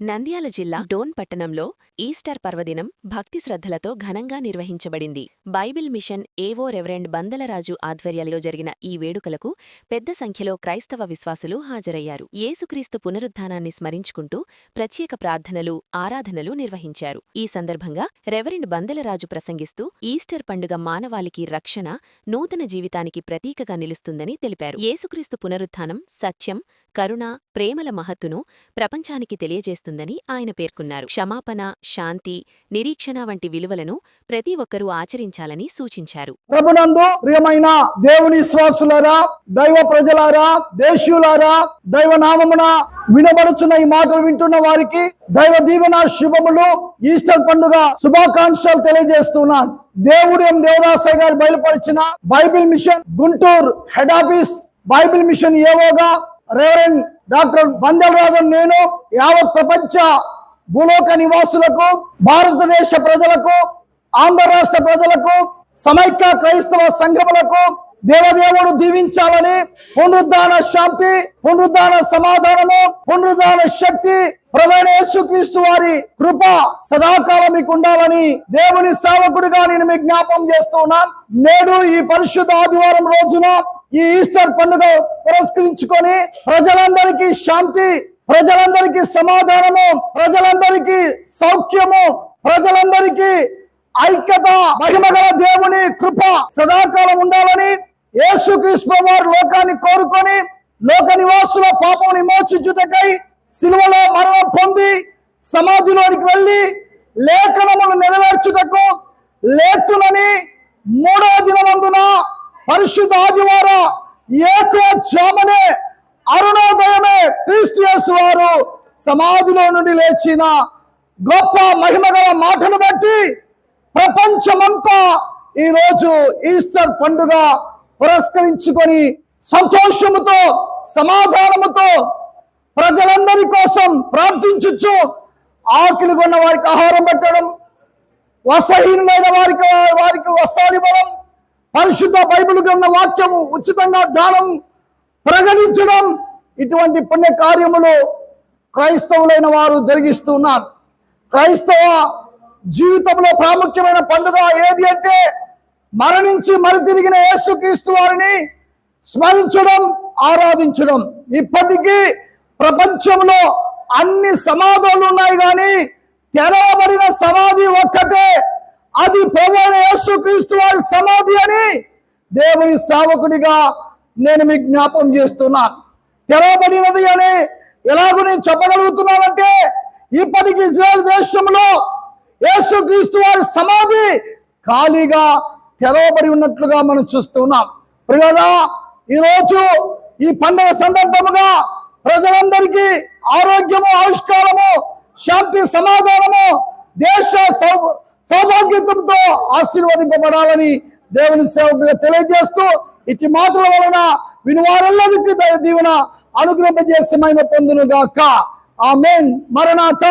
నంద్యాల జిల్లా డోన్ పట్టణంలో ఈస్టర్ పర్వదినం భక్తి శ్రద్ధలతో ఘనంగా నిర్వహించబడింది. బైబిల్ మిషన్ ఏవో రెవరెండ్ బందలరాజు ఆధ్వర్యంలో జరిగిన ఈ వేడుకలకు పెద్ద సంఖ్యలో క్రైస్తవ విశ్వాసులు హాజరయ్యారు. యేసుక్రీస్తు పునరుద్ధానాన్ని స్మరించుకుంటూ ప్రత్యేక ప్రార్థనలు, ఆరాధనలు నిర్వహించారు. ఈ సందర్భంగా రెవరెండ్ బందలరాజు ప్రసంగిస్తూ ఈస్టర్ పండుగ మానవాళికి రక్షణ, నూతన జీవితానికి ప్రతీకగా నిలుస్తుందని తెలిపారు. యేసుక్రీస్తు పునరుత్థానం సత్యం, కరుణ, ప్రేమల మహత్తును ప్రపంచానికి తెలియజేస్తుందని ఆయన పేర్కొన్నారు. క్షమాపణ, శాంతి, నిరీక్షణ వంటి విలువలను ప్రతి ఒక్కరూ ఆచరించాలని సూచించారు. ప్రభునందు ప్రియమైన దేవుని విశ్వాసులారా, దైవ ప్రజలారా, దేశీయులారా, దైవ నామమున వినబడుచున్న ఈ మాటలు వింటున్న వారికి దైవ దీవెన శుభములు, ఈస్టర్ పండుగ శుభాకాంక్షలు తెలియజేస్తున్నాను. దేవుడు దేవదాసయ్య గారు బయలుపరిచిన Bible mission Guntur head office Bible mission ఏవోగా రెవరెండ్ డాక్టర్ బందలరాజు నేను యావత్ ప్రపంచ భూలోక నివాసులకు, భారతదేశ ప్రజలకు, ఆంధ్ర రాష్ట్ర ప్రజలకు, సమైక్య క్రైస్తవ సంఘములకు దేవదేవుడు దీవించాలని, పునరుద్ధాన శాంతి, పునరుద్ధాన సమాధానము, పునరుద్ధాన శక్తి ప్రభువైన యేసుక్రీస్తు వారి కృప సదాకాలం మీకు ఉండాలని దేవుని సేవకుడిగా నేను మీకు జ్ఞాపకం చేస్తున్నాను. నేడు ఈ పరిశుద్ధ ఆదివారం రోజున ఈ ఈస్టర్ పండుగ పురస్కరించుకొని ప్రజలందరికీ శాంతి, ప్రజలందరికీ సమాధానము, ప్రజలందరికీ సౌఖ్యము, ప్రజలందరికీ ఐక్యత, మహిమగల దేవుని కృప సదాకాలం ఉండాలని యేసుక్రీస్తు వారు లోకాన్ని కోరుకొని లోక నివాసుల పాపం విమోచించుటకై సిలువలో మరణం పొంది సమాధిలోనికి వెళ్లి లేఖనములు నెరవేర్చుటకు లేతునని మూడో దినమందున పరిశుద్ధ ఆదివార ఏకోజామనే అరుణోదయమే క్రీస్తు యేసు వారు సమాధిలో నుండి లేచిన గొప్ప మహిమగల మాటను బట్టి ప్రపంచమంతా ఈరోజు ఈస్టర్ పండుగ పురస్కరించుకొని సంతోషముతో, సమాధానముతో ప్రజలందరి కోసం ప్రార్థించుచు ఆకలి కొన్న వారికి ఆహారం పెట్టడం, వస్త్రహీనులైన వారికి వస్త్రాలు ఇవ్వడం, పరిశుద్ధ బైబిల్ గ్రంథ వాక్యము ఉచితంగా దానం ప్రకటించడం, ఇటువంటి పుణ్య కార్యములు క్రైస్తవులైన వారు జరిగిస్తున్నారు. క్రైస్తవ జీవితంలో ప్రాముఖ్యమైన పండుగ ఏది అంటే మరణించి మరి తిరిగిన యేసుక్రీస్తు వారిని స్మరించడం, ఆరాధించడం. ఇప్పటికీ ప్రపంచంలో అన్ని సమాధులు ఉన్నాయి, కానీ తెరవబడిన సమాధి ఒక్కటే, అది ప్రభువైన యేసుక్రీస్తు వారి సమాధి అని దేవుని సేవకుడిగా నేను మీకు జ్ఞాపకం చేస్తున్నాను. తెరవబడినది అని ఎలాగో నేను చెప్పగలుగుతున్నానంటే ఇప్పటికి ఇజ్రాయెల్ దేశంలో యేసుక్రీస్తు వారి సమాధి ఖాళీగా తెరవబడి ఉన్నట్లుగా మనం చూస్తున్నాం. ప్రియులారా, ఈరోజు ఈ పండుగ సందర్భముగా ప్రజలందరికీ ఆరోగ్యము, ఆవిష్కారము, శాంతి, సమాధానము, దేశ సౌభాగ్యతంతో ఆశీర్వదింపబడాలని దేవుని సేవకుడిగా తెలియజేస్తూ ఇట్టి మాటల వలన వినివారెల్లరికీ దీవెన అనుగ్రహింపజేసి మహిమ పొందును గాక. ఆమేన్. మరణాత.